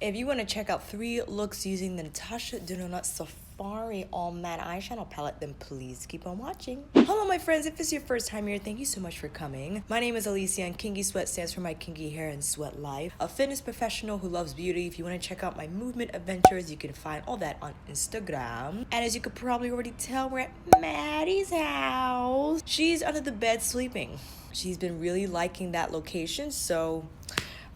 If you want to check out 3 looks using the NATASHA DENONA Safari All Matte Eyeshadow Palette, then please keep on watching. Hello my friends, if it's your first time here, thank you so much for coming. My name is Alicia and KINKYSWEAT stands for my kinky hair and sweat life. A fitness professional who loves beauty. If you want to check out my movement adventures, you can find all that on Instagram. And as you could probably already tell, we're at Maddie's house. She's under the bed sleeping. She's been really liking that location, so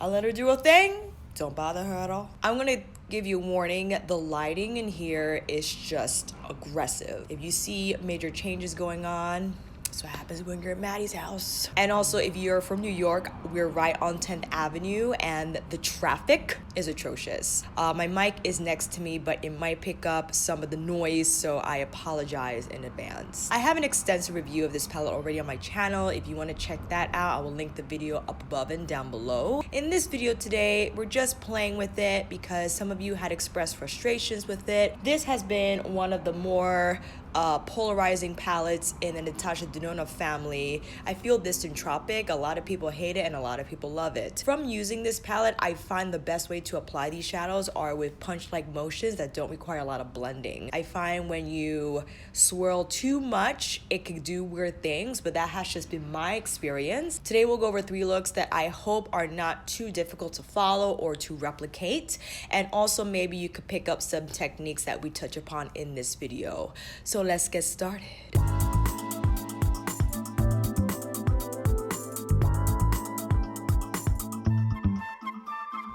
I let her do her thing. Don't bother her at all. I'm gonna give you a warning. The lighting in here is just aggressive. If you see major changes going on, that's what happens when you're at Maddie's house. And also, if you're from New York, we're right on 10th Avenue and the traffic is atrocious. My mic is next to me, but it might pick up some of the noise, so I apologize in advance. I have an extensive review of this palette already on my channel. If you want to check that out, I will link the video up above and down below. In this video today, we're just playing with it because some of you had expressed frustrations with it. This has been one of the more polarizing palettes in the NATASHA DENONA family. I feel dysentropic. A lot of people hate it and a lot of people love it. From using this palette, I find the best way to apply these shadows are with punch-like motions that don't require a lot of blending. I find when you swirl too much, it can do weird things, but that has just been my experience. Today we'll go over 3 looks that I hope are not too difficult to follow or to replicate, and also maybe you could pick up some techniques that we touch upon in this video. So let's get started.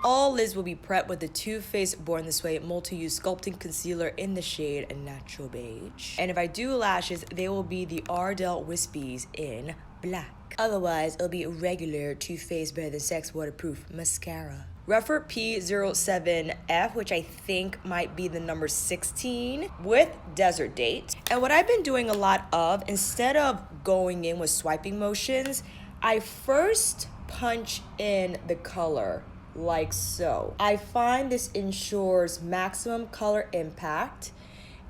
All lids will be prepped with the Too Faced Born This Way multi-use sculpting concealer in the shade Natural Beige. And if I do lashes, they will be the Ardell Wispies in black. Otherwise, it'll be a regular Too Faced Better Than Sex waterproof mascara. Refer P07F, which I think might be the number 16, with Desert Date. And what I've been doing a lot of, instead of going in with swiping motions, I first punch in the color like so. I find this ensures maximum color impact,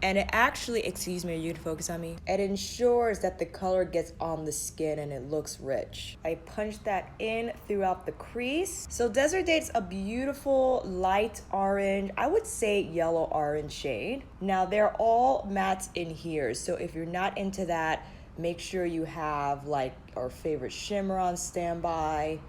and it actually, excuse me, are you to focus on me? It ensures that the color gets on the skin and it looks rich. I punch that in throughout the crease. So Desert Date's a beautiful light orange, I would say yellow orange shade. Now they're all mattes in here, so if you're not into that, make sure you have like our favorite shimmer on standby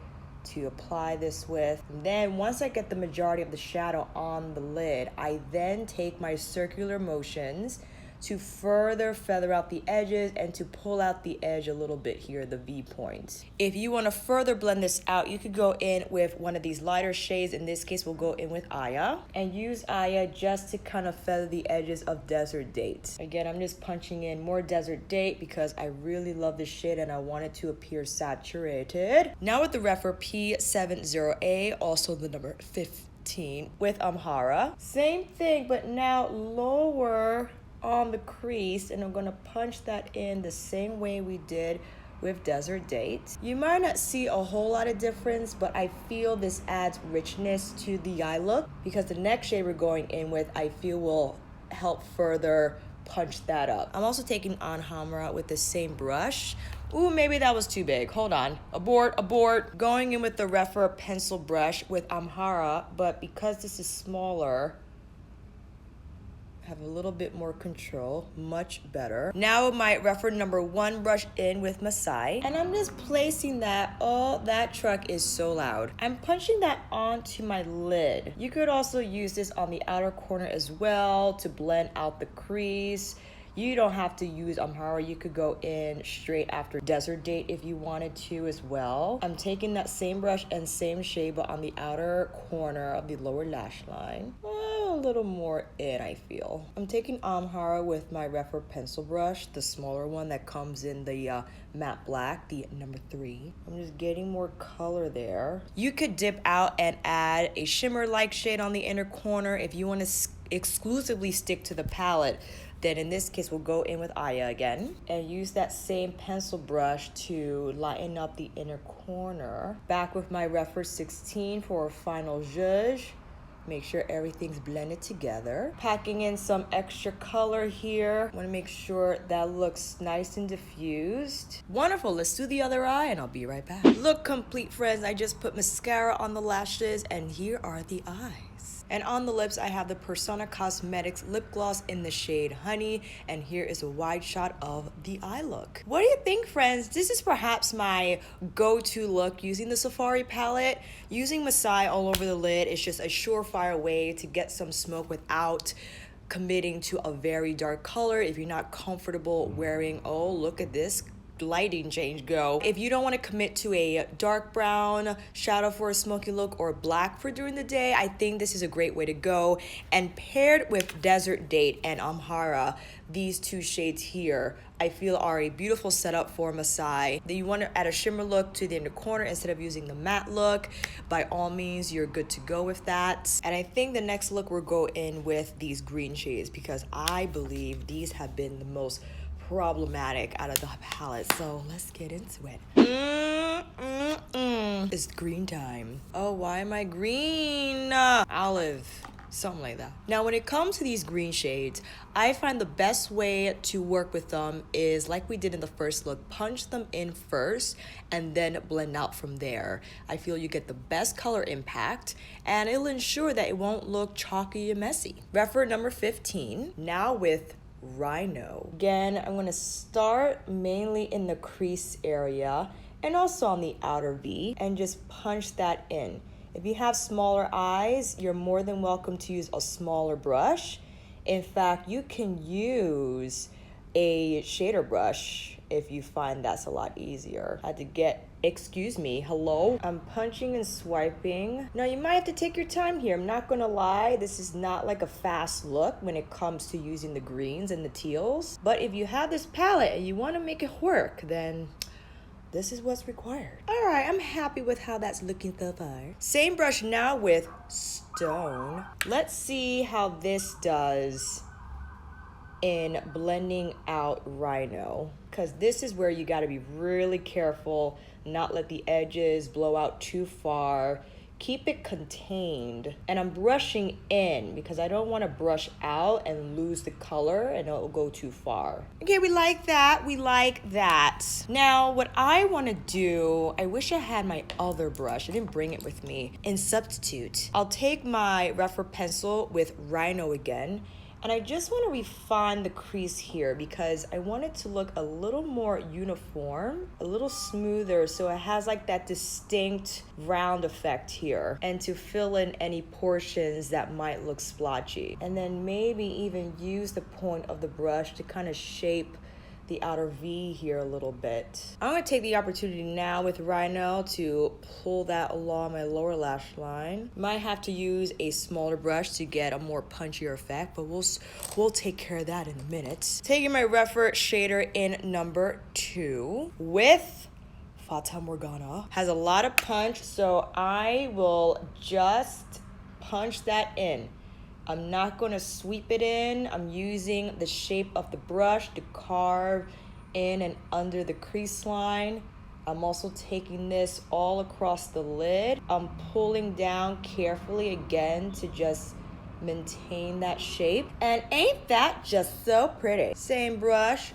to apply this with. And then once I get the majority of the shadow on the lid, I then take my circular motions to further feather out the edges and to pull out the edge a little bit here, the V point. If you want to further blend this out, you could go in with one of these lighter shades. In this case, we'll go in with Aya and use Aya just to kind of feather the edges of Desert Date. Again, I'm just punching in more Desert Date because I really love this shade and I want it to appear saturated. Now with the Refer P70A, also the number 15, with Amhara. Same thing, but now lower on the crease, and I'm gonna punch that in the same way we did with Desert Date. You might not see a whole lot of difference, but I feel this adds richness to the eye look because the next shade we're going in with, I feel will help further punch that up. I'm also taking on Hamra with the same brush. Ooh, maybe that was too big. Hold on. Abort. Going in with the Refer pencil brush with Amhara, but because this is smaller, have a little bit more control, much better. Now my Refer number 1 brush in with Masai, and I'm just placing that. Oh, that truck is so loud. I'm punching that onto my lid. You could also use this on the outer corner as well to blend out the crease. You don't have to use Amhara. You could go in straight after Desert Date if you wanted to as well. I'm taking that same brush and same shade, but on the outer corner of the lower lash line. A little more in, I feel. I'm taking Amhara with my Refer pencil brush, the smaller one that comes in the matte black, the number 3. I'm just getting more color there. You could dip out and add a shimmer-like shade on the inner corner if you want to exclusively stick to the palette. Then in this case, we'll go in with Aya again and use that same pencil brush to lighten up the inner corner. Back with my Refer 16 for a final zhuzh. Make sure everything's blended together. Packing in some extra color here. Want to make sure that looks nice and diffused. Wonderful, let's do the other eye and I'll be right back. Look complete, friends. I just put mascara on the lashes and here are the eyes. And on the lips, I have the Persona Cosmetics lip gloss in the shade Honey, and here is a wide shot of the eye look. What do you think, friends? This is perhaps my go-to look using the Safari palette. Using Masai all over the lid is just a surefire way to get some smoke without committing to a very dark color if you're not comfortable wearing, oh, look at this lighting change go. If you don't want to commit to a dark brown shadow for a smoky look or black for during the day, I think this is a great way to go. And paired with Desert Date and Amhara, these two shades here, I feel are a beautiful setup for Masai. That you want to add a shimmer look to the inner corner instead of using the matte look, by all means, you're good to go with that. And I think the next look we'll go in with these green shades because I believe these have been the most problematic out of the palette, so let's get into it. It's green time. Oh, why am I green? Olive, something like that. Now, when it comes to these green shades, I find the best way to work with them is like we did in the first look, punch them in first and then blend out from there. I feel you get the best color impact and it'll ensure that it won't look chalky and messy. Reference number 15, now with Rhino. Again, I'm going to start mainly in the crease area and also on the outer V and just punch that in. If you have smaller eyes, you're more than welcome to use a smaller brush. In fact, you can use a shader brush if you find that's a lot easier. I had to get, excuse me, hello? I'm punching and swiping. Now, you might have to take your time here. I'm not gonna lie, this is not like a fast look when it comes to using the greens and the teals. But if you have this palette and you wanna make it work, then this is what's required. All right, I'm happy with how that's looking so far. Same brush now with Stone. Let's see how this does in blending out Rhino, because this is where you got to be really careful, not let the edges blow out too far, keep it contained. And I'm brushing in because I don't want to brush out and lose the color and it'll go too far. Okay, we like that, we like that. Now what I want to do, I wish I had my other brush, I didn't bring it with me. In substitute, I'll take my Refer pencil with Rhino again, and I just want to refine the crease here because I want it to look a little more uniform, a little smoother, so it has like that distinct round effect here, and to fill in any portions that might look splotchy. And then maybe even use the point of the brush to kind of shape the outer V here a little bit. I'm gonna take the opportunity now with Rhino to pull that along my lower lash line. Might have to use a smaller brush to get a more punchier effect, but we'll take care of that in a minute. Taking my Refer shader in number 2 with Fata Morgana. Has a lot of punch, so I will just punch that in. I'm not going to sweep it in. I'm using the shape of the brush to carve in and under the crease line. I'm also taking this all across the lid. I'm pulling down carefully again to just maintain that shape. And ain't that just so pretty? Same brush,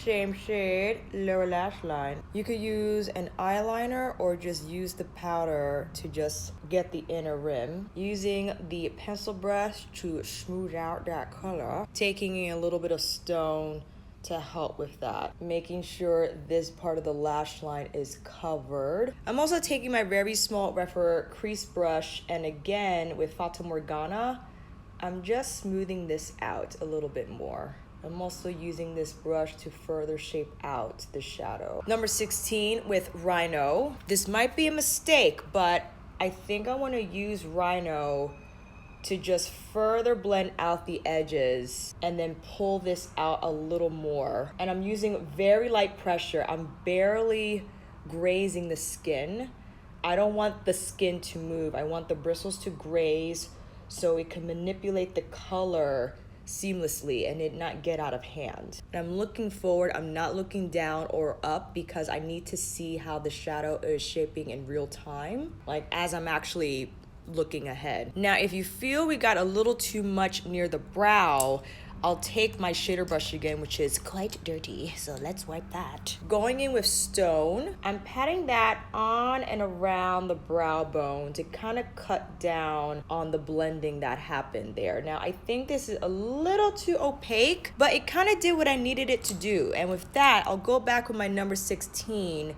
same shade, lower lash line. You could use an eyeliner or just use the powder to just get the inner rim. Using the pencil brush to smooth out that color. Taking a little bit of Stone to help with that. Making sure this part of the lash line is covered. I'm also taking my very small Refer crease brush, and again with Fata Morgana, I'm just smoothing this out a little bit more. I'm also using this brush to further shape out the shadow. Number 16 with Rhino. This might be a mistake, but I think I want to use Rhino to just further blend out the edges and then pull this out a little more. And I'm using very light pressure. I'm barely grazing the skin. I don't want the skin to move. I want the bristles to graze so it can manipulate the color seamlessly and it not get out of hand. And I'm looking forward, I'm not looking down or up because I need to see how the shadow is shaping in real time, like as I'm actually looking ahead. Now, if you feel we got a little too much near the brow, I'll take my shader brush again, which is quite dirty, so let's wipe that. Going in with Stone, I'm patting that on and around the brow bone to kind of cut down on the blending that happened there. Now, I think this is a little too opaque, but it kind of did what I needed it to do. And with that, I'll go back with my number 16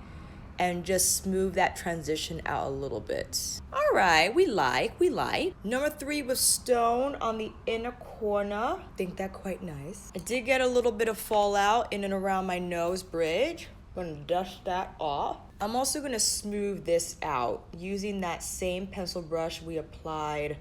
and just smooth that transition out a little bit. All right, we like. Number 3 with Stone on the inner corner. I think that quite nice. I did get a little bit of fallout in and around my nose bridge. I'm gonna dust that off. I'm also gonna smooth this out using that same pencil brush we applied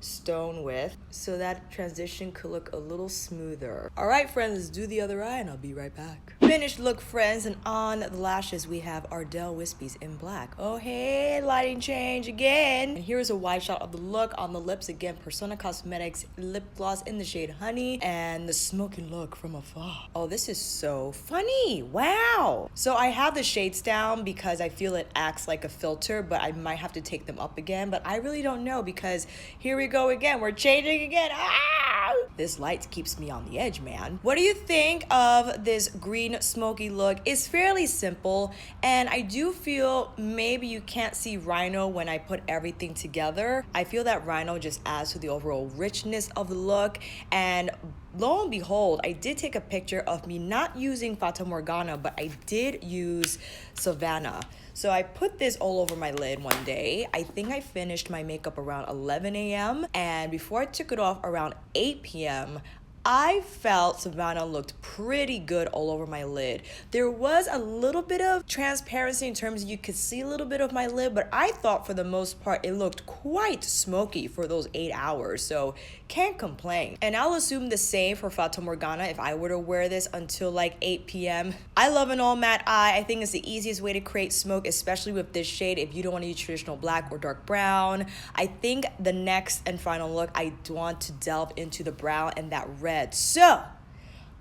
Stone with, so that transition could look a little smoother. All right, friends, let's do the other eye and I'll be right back. Finished look, friends, and on the lashes we have Ardell Wispies in black. Oh hey, lighting change again. And here's a wide shot of the look. On the lips again, Persona Cosmetics lip gloss in the shade Honey and the smoking look from afar. Oh, this is so funny. Wow. So I have the shades down because I feel it acts like a filter, but I might have to take them up again, but I really don't know because here we go again. We're changing again. Ah! This light keeps me on the edge, man. What do you think of this green smoky look? It's fairly simple, and I do feel maybe you can't see Rhino when I put everything together. I feel that Rhino just adds to the overall richness of the look, and lo and behold, I did take a picture of me not using Fata Morgana, but I did use Savannah. So I put this all over my lid one day. I think I finished my makeup around 11 a.m. and before I took it off around 8 p.m., I felt Savannah looked pretty good all over my lid. There was a little bit of transparency in terms of you could see a little bit of my lid, but I thought for the most part it looked quite smoky for those 8 hours, so can't complain. And I'll assume the same for Fata Morgana if I were to wear this until like 8 p.m. I love an all matte eye. I think it's the easiest way to create smoke, especially with this shade if you don't want to use traditional black or dark brown. I think the next and final look, I want to delve into the brown and that red. So,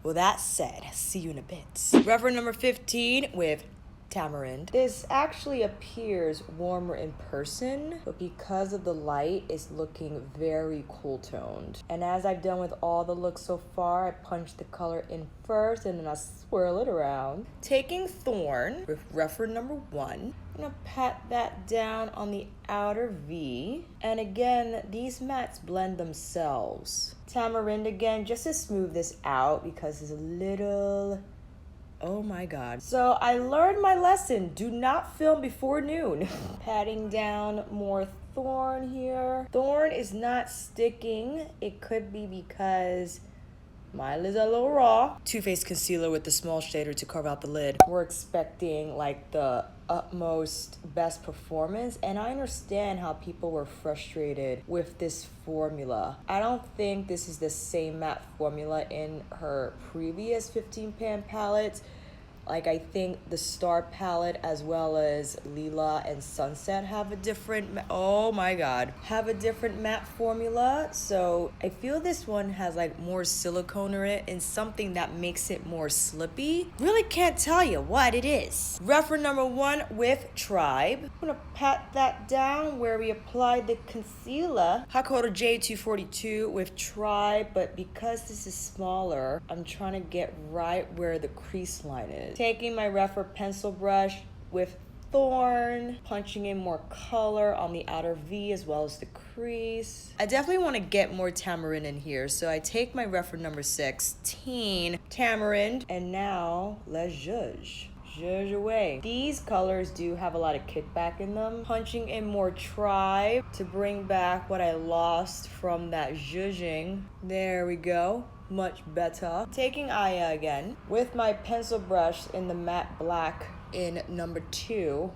with that said, see you in a bit. Reference number 15 with Tamarind. This actually appears warmer in person, but because of the light, it's looking very cool toned. And as I've done with all the looks so far, I punch the color in first and then I swirl it around. Taking Thorn with reference number 1, I'm gonna pat that down on the outer V. And again, these mattes blend themselves. Tamarind again, just to smooth this out because it's a little... Oh my God. So I learned my lesson. Do not film before noon. Patting down more Thorn here. Thorn is not sticking. It could be because my lid's a little raw. Too Faced concealer with the small shader to carve out the lid. We're expecting like the utmost best performance, and I understand how people were frustrated with this formula. I don't think this is the same matte formula in her previous 15 pan palettes. Like, I think the Star palette as well as Lila and Sunset have a different, oh my God, have a different matte formula. So I feel this one has like more silicone in it and something that makes it more slippy. Really can't tell you what it is. Reference number 1 with Tribe. I'm gonna pat that down where we applied the concealer. Hakoda J242 with Tribe, but because this is smaller, I'm trying to get right where the crease line is. Taking my Refer pencil brush with Thorn, punching in more color on the outer V as well as the crease. I definitely want to get more Tamarind in here, so I take my Refer number 16, Tamarind, and now let's zhuzh. Zhuzh away. These colors do have a lot of kickback in them. Punching in more Tribe to bring back what I lost from that zhuzhing. There we go. Much better. Taking Aya again with my pencil brush in the matte black in number 3.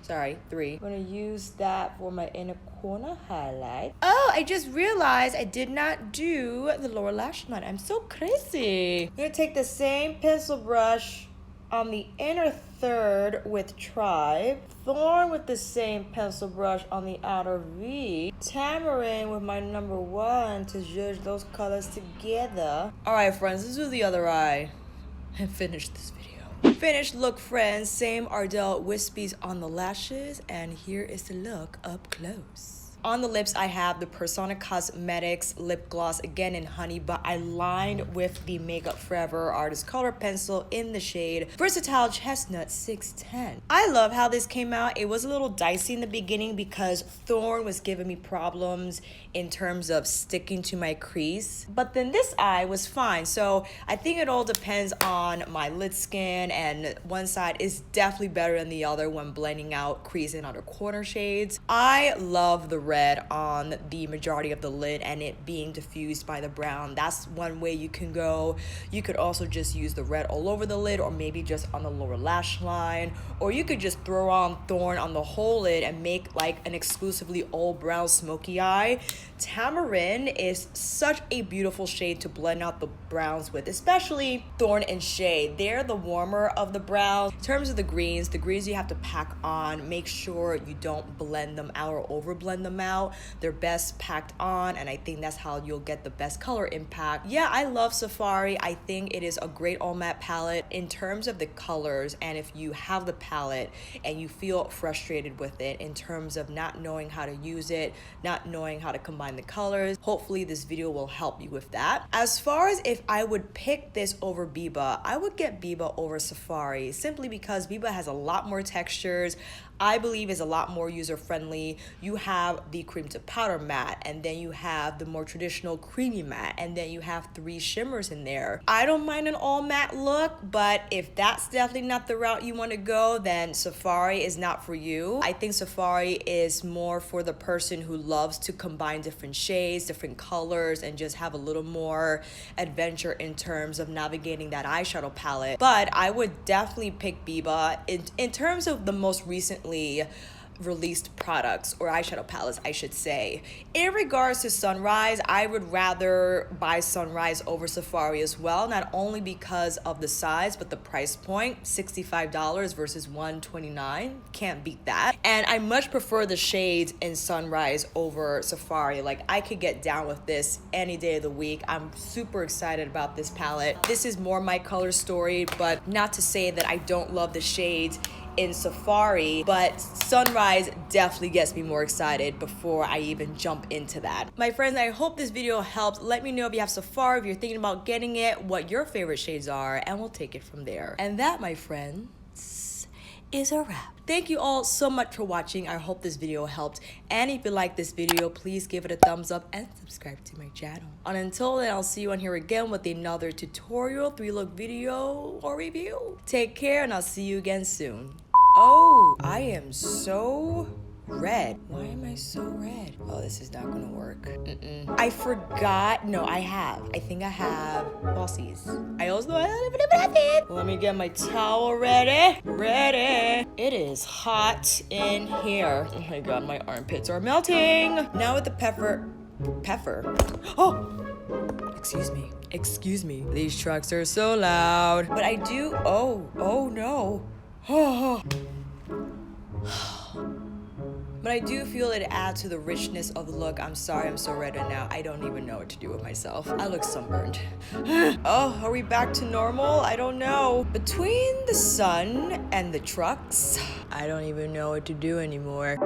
I'm gonna use that for my inner corner highlight. Oh, I just realized I did not do the lower lash line. I'm so crazy. I'm gonna take the same pencil brush on the inner third with Tribe, Thorn with the same pencil brush on the outer V, Tamarind with my number 1 to zhuzh those colors together. All right, friends, let's do the other eye and finish this video. Finished look, friends. Same Ardell Wispies on the lashes, and here is the look up close. On the lips, I have the Persona Cosmetics lip gloss, again in honey, but I lined with the Makeup Forever Artist Color Pencil in the shade Versatile Chestnut 610. I love how this came out. It was a little dicey in the beginning because Thorn was giving me problems in terms of sticking to my crease, but then this eye was fine. So I think it all depends on my lid skin, and one side is definitely better than the other when blending out crease and outer corner shades. I love the red on the majority of the lid and it being diffused by the brown. That's one way you can go. You could also just use the red all over the lid, or maybe just on the lower lash line, or you could just throw on Thorn on the whole lid and make like an exclusively all brown smoky eye. Tamarind is such a beautiful shade to blend out the browns with, especially Thorn and Shade. They're the warmer of the browns. In terms of the greens you have to pack on. Make sure you don't blend them out or over blend them out. They're best packed on, and I think that's how you'll get the best color impact. Yeah, I love Safari. I think it is a great all matte palette in terms of the colors, and if you have the palette and you feel frustrated with it in terms of not knowing how to use it, not knowing how to combine the colors, hopefully this video will help you with that. As far as if I would pick this over Biba, I would get Biba over Safari simply because Biba has a lot more textures. I believe is a lot more user-friendly. You have the cream to powder matte, and then you have the more traditional creamy matte, and then you have 3 shimmers in there. I don't mind an all matte look, but if that's definitely not the route you want to go, then Safari is not for you. I think Safari is more for the person who loves to combine different shades, different colors, and just have a little more adventure in terms of navigating that eyeshadow palette. But I would definitely pick Biba in terms of the most recently released products, or eyeshadow palettes I should say. In regards to Sunrise, I would rather buy Sunrise over Safari as well, not only because of the size but the price point. $65 versus $129, can't beat that. And I much prefer the shades in Sunrise over Safari. Like, I could get down with this any day of the week. I'm super excited about this palette. This is more my color story, but not to say that I don't love the shades in Safari, but Sunrise definitely gets me more excited before I even jump into that. My friends, I hope this video helped. Let me know if you have Safari, if you're thinking about getting it, what your favorite shades are, and we'll take it from there. And that, my friends, is a wrap. Thank you all so much for watching. I hope this video helped, and if you like this video, please give it a thumbs up and subscribe to my channel. And until then, I'll see you on here again with another tutorial, 3-look video or review. Take care, and I'll see you again soon. Oh, I am so red. Why am I so red? Oh, this is not gonna work. I forgot. No, I think I have Bossies. I also know I have it. Let me get my towel ready. It is hot in here. Oh my god, my armpits are melting. Now with the pepper. Oh, excuse me. These trucks are so loud. But I do, oh no. But I do feel it adds to the richness of the look. I'm sorry I'm so red right now. I don't even know what to do with myself. I look sunburned. Oh, are we back to normal? I don't know. Between the sun and the trucks, I don't even know what to do anymore.